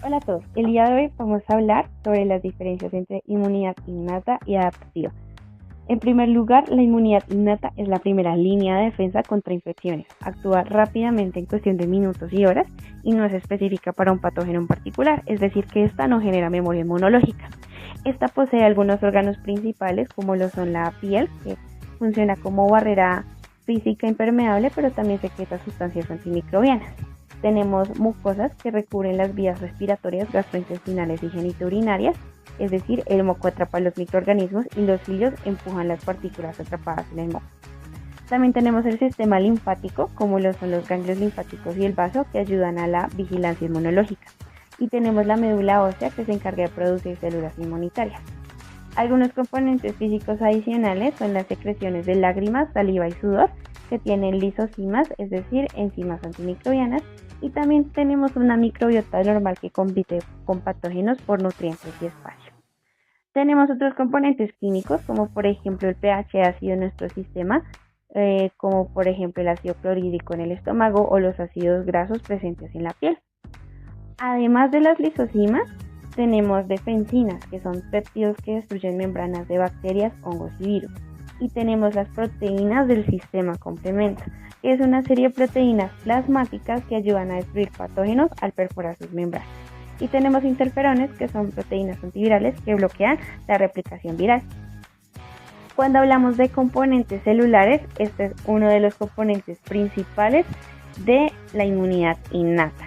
Hola a todos, el día de hoy vamos a hablar sobre las diferencias entre inmunidad innata y adaptativa. En primer lugar, la inmunidad innata es la primera línea de defensa contra infecciones. Actúa rápidamente en cuestión de minutos y horas y no es específica para un patógeno en particular, es decir, que esta no genera memoria inmunológica. Esta posee algunos órganos principales como lo son la piel, que funciona como barrera física impermeable, pero también secreta sustancias antimicrobianas. Tenemos mucosas que recubren las vías respiratorias, gastrointestinales y genitourinarias, es decir, el moco atrapa los microorganismos y los cilios empujan las partículas atrapadas en el moco. También tenemos el sistema linfático, como lo son los ganglios linfáticos y el vaso, que ayudan a la vigilancia inmunológica. Y tenemos la médula ósea, que se encarga de producir células inmunitarias. Algunos componentes físicos adicionales son las secreciones de lágrimas, saliva y sudor, que tienen lisocimas, es decir, enzimas antimicrobianas, y también tenemos una microbiota normal que compite con patógenos por nutrientes y espacio. Tenemos otros componentes químicos, como por ejemplo el pH ácido en nuestro sistema, como por ejemplo el ácido clorhídrico en el estómago o los ácidos grasos presentes en la piel. Además de las lisocimas, tenemos defensinas, que son péptidos que destruyen membranas de bacterias, hongos y virus. Y tenemos las proteínas del sistema complemento, que es una serie de proteínas plasmáticas que ayudan a destruir patógenos al perforar sus membranas. Y tenemos interferones, que son proteínas antivirales que bloquean la replicación viral. Cuando hablamos de componentes celulares, este es uno de los componentes principales de la inmunidad innata.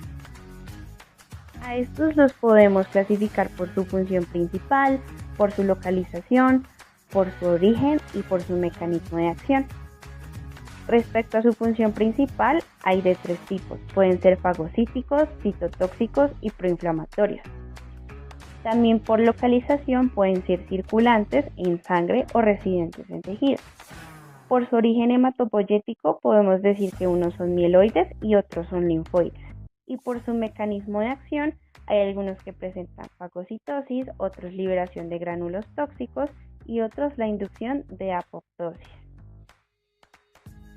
A estos los podemos clasificar por su función principal, por su localización, por su origen y por su mecanismo de acción. Respecto a su función principal, hay de tres tipos. Pueden ser fagocíticos, citotóxicos y proinflamatorios. También por localización pueden ser circulantes en sangre o residentes en tejidos. Por su origen hematopoyético podemos decir que unos son mieloides y otros son linfoides. Y por su mecanismo de acción hay algunos que presentan fagocitosis, otros liberación de gránulos tóxicos y otros la inducción de apoptosis.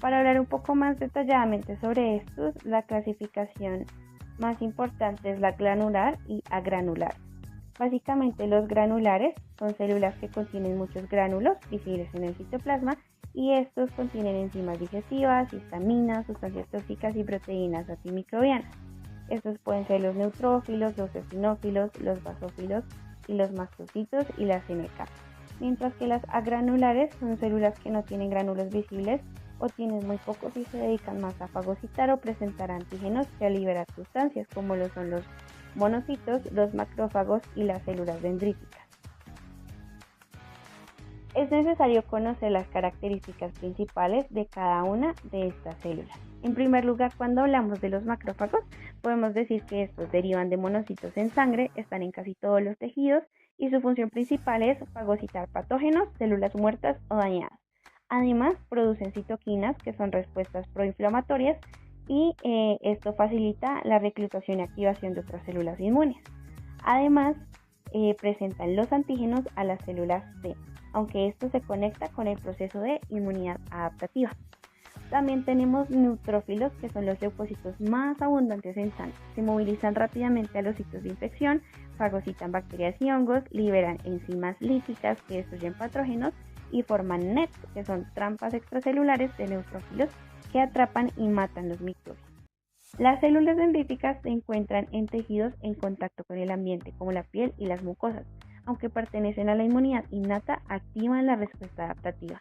Para hablar un poco más detalladamente sobre estos, la clasificación más importante es la granular y agranular. Básicamente los granulares son células que contienen muchos gránulos visibles en el citoplasma y estos contienen enzimas digestivas, histaminas, sustancias tóxicas y proteínas antimicrobianas. Estos pueden ser los neutrófilos, los eosinófilos, los basófilos y los mastocitos y las NK. Mientras que las agranulares son células que no tienen gránulos visibles o tienen muy pocos y se dedican más a fagocitar o presentar antígenos que a liberar sustancias, como lo son los monocitos, los macrófagos y las células dendríticas. Es necesario conocer las características principales de cada una de estas células. En primer lugar, cuando hablamos de los macrófagos, podemos decir que estos derivan de monocitos en sangre, están en casi todos los tejidos y su función principal es fagocitar patógenos, células muertas o dañadas. Además, producen citoquinas, que son respuestas proinflamatorias, y esto facilita la reclutación y activación de otras células inmunes. Además, presentan los antígenos a las células T, aunque esto se conecta con el proceso de inmunidad adaptativa. También tenemos neutrófilos, que son los leucocitos más abundantes en sangre. Se movilizan rápidamente a los sitios de infección, fagocitan bacterias y hongos, liberan enzimas líticas que destruyen patógenos y forman nets, que son trampas extracelulares de neutrófilos que atrapan y matan los microbios. Las células dendríticas se encuentran en tejidos en contacto con el ambiente, como la piel y las mucosas. Aunque pertenecen a la inmunidad innata, activan la respuesta adaptativa.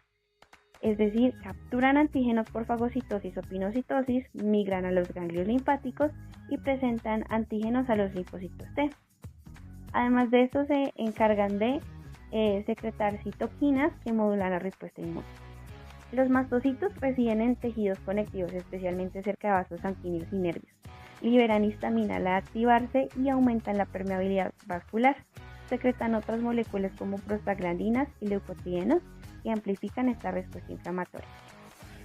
Es decir, capturan antígenos por fagocitosis o pinocitosis, migran a los ganglios linfáticos y presentan antígenos a los linfocitos T. Además de esto, se encargan de secretar citoquinas que modulan la respuesta inmune. Los mastocitos residen en tejidos conectivos, especialmente cerca de vasos sanguíneos y nervios. Liberan histamina al activarse y aumentan la permeabilidad vascular. Secretan otras moléculas como prostaglandinas y leucotrienos que amplifican esta respuesta inflamatoria.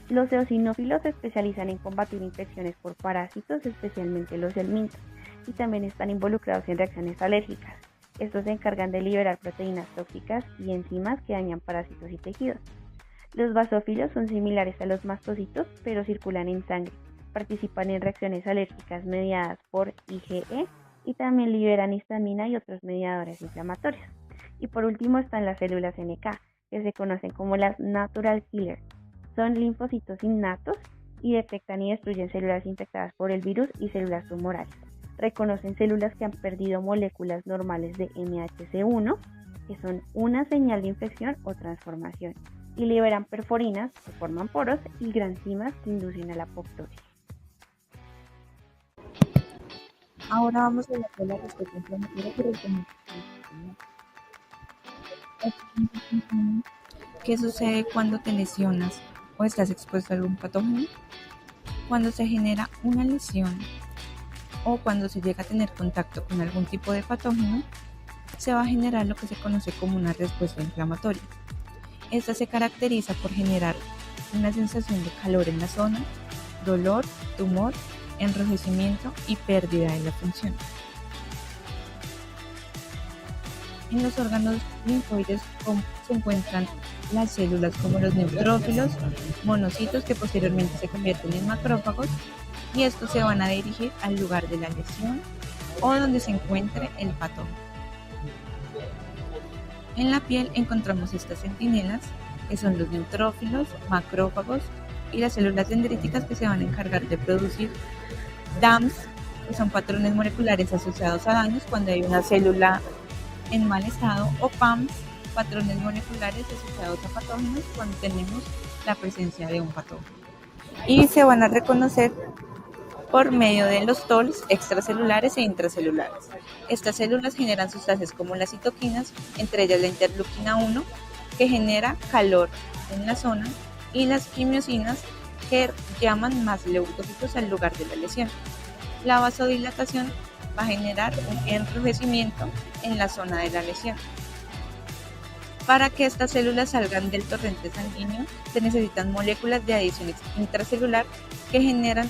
Los eosinófilos se especializan en combatir infecciones por parásitos, especialmente los helmintos, y también están involucrados en reacciones alérgicas. Estos se encargan de liberar proteínas tóxicas y enzimas que dañan parásitos y tejidos. Los basófilos son similares a los mastocitos, pero circulan en sangre. Participan en reacciones alérgicas mediadas por IgE y también liberan histamina y otros mediadores inflamatorios. Y por último están las células NK, que se conocen como las natural killers. Son linfocitos innatos y detectan y destruyen células infectadas por el virus y células tumorales. Reconocen células que han perdido moléculas normales de MHC1, que son una señal de infección o transformación, y liberan perforinas que forman poros y granzimas que inducen a la apoptosis. Ahora vamos a hablar de la respuesta inflamatoria por el tema. ¿Qué sucede cuando te lesionas o estás expuesto a algún patógeno? Cuando se genera una lesión o cuando se llega a tener contacto con algún tipo de patógeno, se va a generar lo que se conoce como una respuesta inflamatoria. Esta se caracteriza por generar una sensación de calor en la zona, dolor, tumor, enrojecimiento y pérdida de la función. En los órganos linfoides se encuentran las células como los neutrófilos, monocitos que posteriormente se convierten en macrófagos, y estos se van a dirigir al lugar de la lesión o donde se encuentre el patógeno. En la piel encontramos estas centinelas, que son los neutrófilos, macrófagos y las células dendríticas que se van a encargar de producir DAMs, que son patrones moleculares asociados a daños cuando hay una célula en mal estado, o PAMs, patrones moleculares asociados a patógenos cuando tenemos la presencia de un patógeno. Y se van a reconocer por medio de los TOLs extracelulares e intracelulares. Estas células generan sustancias como las citoquinas, entre ellas la interleuquina 1, que genera calor en la zona, y las quimiosinas, que llaman más leucocitos al lugar de la lesión. La vasodilatación va a generar un enrojecimiento en la zona de la lesión. Para que estas células salgan del torrente sanguíneo, se necesitan moléculas de adición intracelular que generan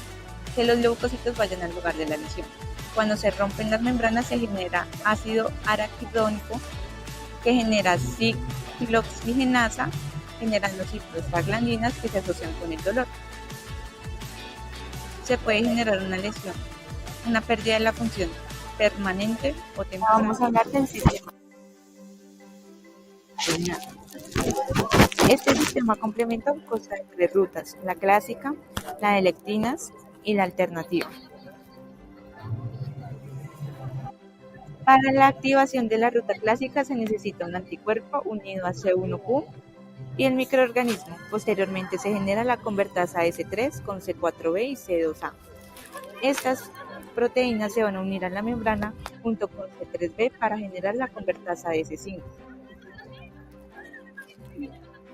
que los leucocitos vayan al lugar de la lesión. Cuando se rompen las membranas se genera ácido araquidónico, que genera ciclooxigenasa, generando ciprostaglandinas que se asocian con el dolor. Se puede generar una lesión, una pérdida de la función permanente o temporal. Vamos a hablar del sistema. Este sistema complementa consta de 3 rutas: la clásica, la de lectinas y la alternativa. Para la activación de la ruta clásica se necesita un anticuerpo unido a C1q y el microorganismo. Posteriormente se genera la convertasa S3 con C4b y C2a. Estas proteínas se van a unir a la membrana junto con C3b para generar la convertasa S5.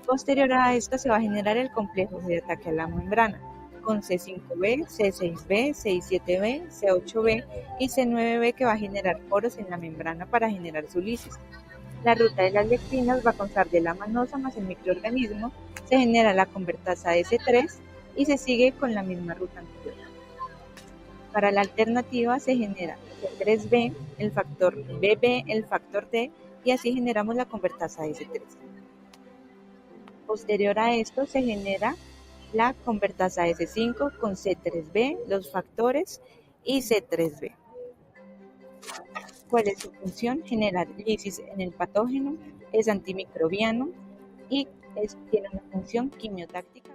Posterior a esto se va a generar el complejo de ataque a la membrana, con C5b, C6b, C7b, C8b y C9b, que va a generar poros en la membrana para generar su lisis. La ruta de las lectinas va a constar de la manosa más el microorganismo, se genera la convertasa S3 y se sigue con la misma ruta anterior. Para la alternativa se genera C3b, el factor BB, el factor T, y así generamos la convertasa S3. Posterior a esto se genera la convertasa S5 con C3b, los factores y C3b. ¿Cuál es su función? Generar lisis en el patógeno, es antimicrobiano y tiene una función quimiotáctica.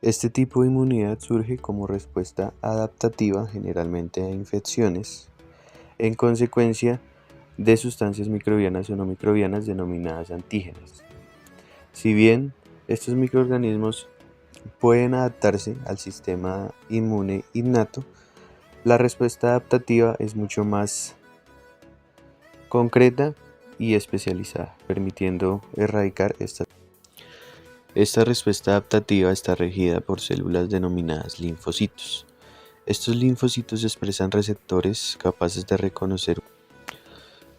Este tipo de inmunidad surge como respuesta adaptativa generalmente a infecciones, en consecuencia de sustancias microbianas o no microbianas denominadas antígenos. Si bien estos microorganismos pueden adaptarse al sistema inmune innato, la respuesta adaptativa es mucho más concreta y especializada, permitiendo erradicar esta respuesta adaptativa está regida por células denominadas linfocitos. Estos linfocitos expresan receptores capaces de reconocer.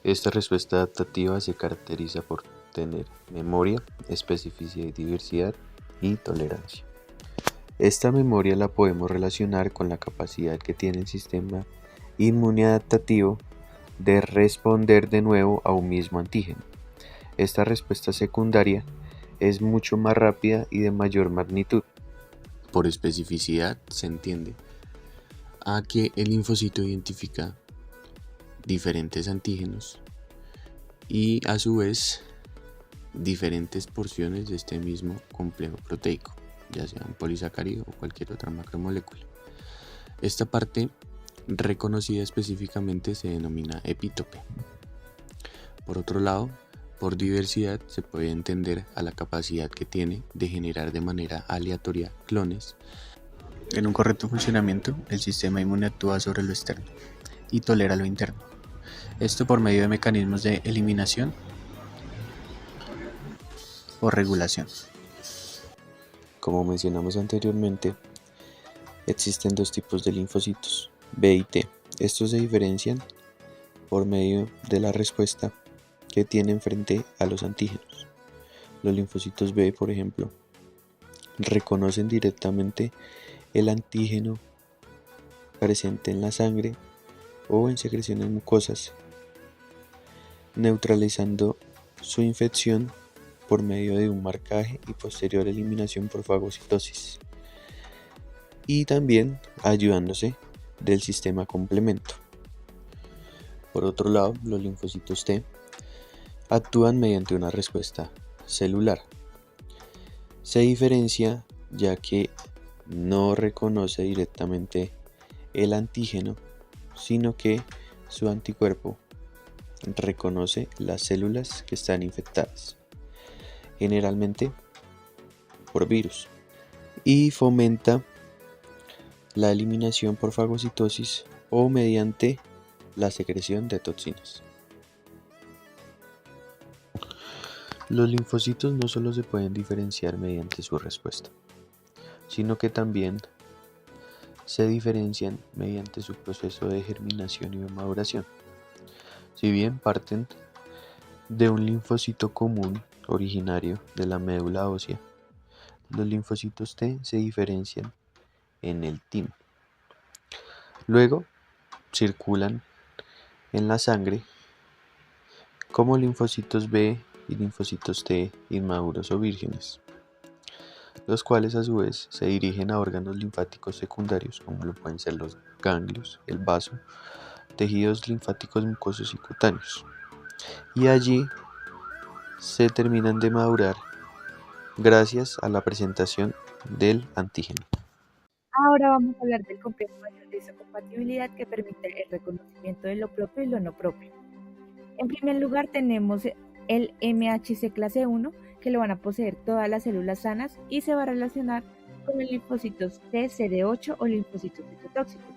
Esta respuesta adaptativa se caracteriza por tener memoria, especificidad y diversidad y tolerancia. Esta memoria la podemos relacionar con la capacidad que tiene el sistema inmunoadaptativo de responder de nuevo a un mismo antígeno. Esta respuesta secundaria es mucho más rápida y de mayor magnitud. Por especificidad se entiende a que el linfocito identifica diferentes antígenos y a su vez diferentes porciones de este mismo complejo proteico, ya sea un polisacárido o cualquier otra macromolécula. Esta parte reconocida específicamente se denomina epítope. Por otro lado, por diversidad se puede entender a la capacidad que tiene de generar de manera aleatoria clones. En un correcto funcionamiento, el sistema inmune actúa sobre lo externo y tolera lo interno. Esto por medio de mecanismos de eliminación o regulación. Como mencionamos anteriormente, existen dos tipos de linfocitos, B y T. Estos se diferencian por medio de la respuesta que tienen frente a los antígenos. Los linfocitos B, por ejemplo, reconocen directamente el antígeno presente en la sangre o en secreciones mucosas, neutralizando su infección por medio de un marcaje y posterior eliminación por fagocitosis, y también ayudándose del sistema complemento. Por otro lado, los linfocitos T actúan mediante una respuesta celular. Se diferencia ya que no reconoce directamente el antígeno, sino que su anticuerpo reconoce las células que están infectadas, generalmente por virus, y fomenta la eliminación por fagocitosis o mediante la secreción de toxinas. Los linfocitos no solo se pueden diferenciar mediante su respuesta, sino que también se diferencian mediante su proceso de germinación y de maduración. Si bien parten de un linfocito común originario de la médula ósea, los linfocitos T se diferencian en el timo. Luego circulan en la sangre como linfocitos B y linfocitos T inmaduros o vírgenes, los cuales a su vez se dirigen a órganos linfáticos secundarios, como lo pueden ser los ganglios, el vaso, tejidos linfáticos mucosos y cutáneos, y allí se terminan de madurar gracias a la presentación del antígeno. Ahora vamos a hablar del complejo de histocompatibilidad que permite el reconocimiento de lo propio y lo no propio. En primer lugar tenemos el MHC clase 1, que lo van a poseer todas las células sanas y se va a relacionar con los linfocitos T, CD8 o linfocitos citotóxicos.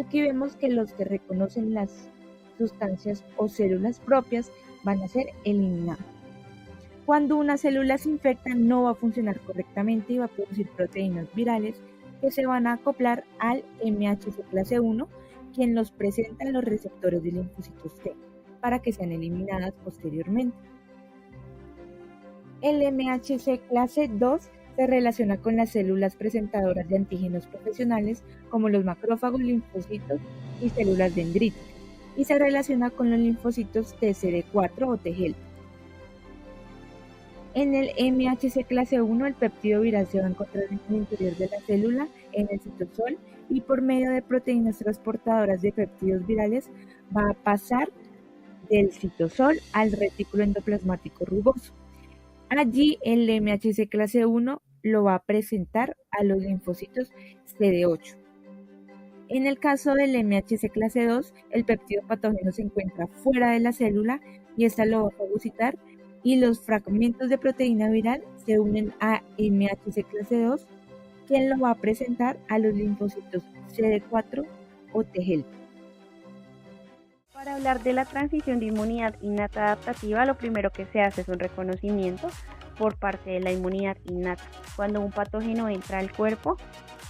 Aquí vemos que los que reconocen las sustancias o células propias van a ser eliminados. Cuando una célula se infecta no va a funcionar correctamente y va a producir proteínas virales que se van a acoplar al MHC clase 1, quien los presenta a los receptores de linfocitos T, para que sean eliminadas posteriormente. El MHC clase 2 se relaciona con las células presentadoras de antígenos profesionales como los macrófagos, linfocitos y células dendríticas, y se relaciona con los linfocitos TCD4 o T helper. En el MHC clase 1 el péptido viral se va a encontrar en el interior de la célula, en el citosol, y por medio de proteínas transportadoras de péptidos virales va a pasar del citosol al retículo endoplasmático rugoso. Allí el MHC clase 1 lo va a presentar a los linfocitos CD8. En el caso del MHC clase 2, el péptido patógeno se encuentra fuera de la célula y esta lo va a fagocitar, y los fragmentos de proteína viral se unen a MHC clase 2, quien lo va a presentar a los linfocitos CD4 o T helper. Para hablar de la transición de inmunidad innata adaptativa, lo primero que se hace es un reconocimiento por parte de la inmunidad innata. Cuando un patógeno entra al cuerpo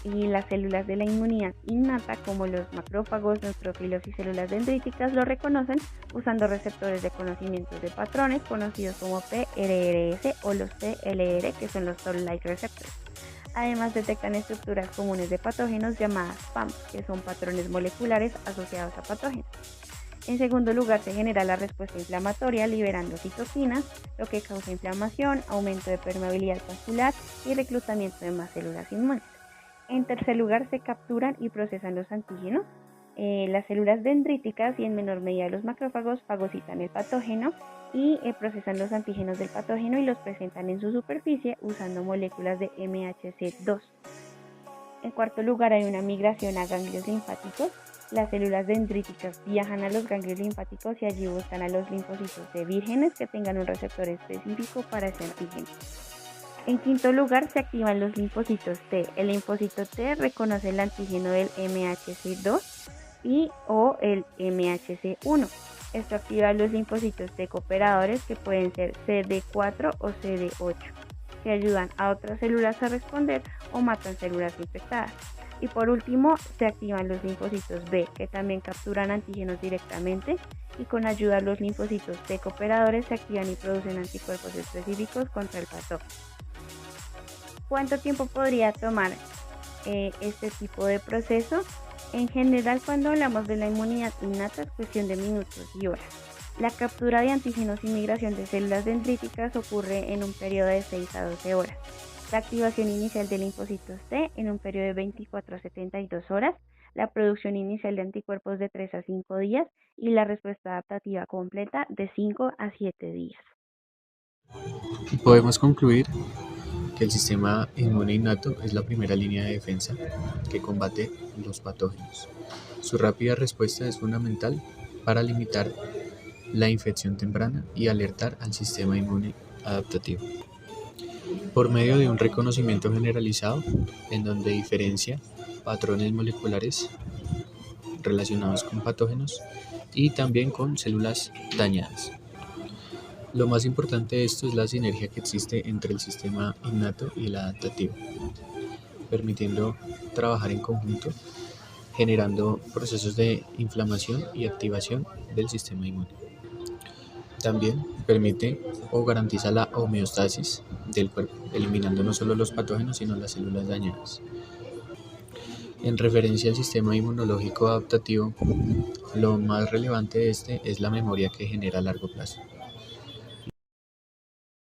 y las células de la inmunidad innata, como los macrófagos, neutrófilos y células dendríticas, lo reconocen usando receptores de conocimiento de patrones conocidos como PRRS o los TLR, que son los Toll-like receptors. Además, detectan estructuras comunes de patógenos llamadas PAMs, que son patrones moleculares asociados a patógenos. En segundo lugar, se genera la respuesta inflamatoria liberando citocinas, lo que causa inflamación, aumento de permeabilidad vascular y reclutamiento de más células inmunes. En tercer lugar, se capturan y procesan los antígenos. Las células dendríticas y en menor medida los macrófagos fagocitan el patógeno y procesan los antígenos del patógeno y los presentan en su superficie usando moléculas de MHC2. En cuarto lugar, hay una migración a ganglios linfáticos. Las células dendríticas viajan a los ganglios linfáticos y allí buscan a los linfocitos T vírgenes que tengan un receptor específico para ese antígeno. En quinto lugar, se activan los linfocitos T. El linfocito T reconoce el antígeno del MHC2 o el MHC1. Esto activa los linfocitos T cooperadores que pueden ser CD4 o CD8, que ayudan a otras células a responder o matan células infectadas. Y por último, se activan los linfocitos B, que también capturan antígenos directamente y con ayuda de los linfocitos T cooperadores se activan y producen anticuerpos específicos contra el patógeno. ¿Cuánto tiempo podría tomar este tipo de proceso? En general, cuando hablamos de la inmunidad innata, es cuestión de minutos y horas. La captura de antígenos y migración de células dendríticas ocurre en un periodo de 6 a 12 horas. La activación inicial de linfocitos T en un periodo de 24 a 72 horas, la producción inicial de anticuerpos de 3 a 5 días y la respuesta adaptativa completa de 5 a 7 días. Podemos concluir que el sistema inmune innato es la primera línea de defensa que combate los patógenos. Su rápida respuesta es fundamental para limitar la infección temprana y alertar al sistema inmune adaptativo. Por medio de un reconocimiento generalizado en donde diferencia patrones moleculares relacionados con patógenos y también con células dañadas. Lo más importante de esto es la sinergia que existe entre el sistema innato y el adaptativo, permitiendo trabajar en conjunto, generando procesos de inflamación y activación del sistema inmune. También permite o garantiza la homeostasis del cuerpo, eliminando no solo los patógenos, sino las células dañadas. En referencia al sistema inmunológico adaptativo, lo más relevante de este es la memoria que genera a largo plazo.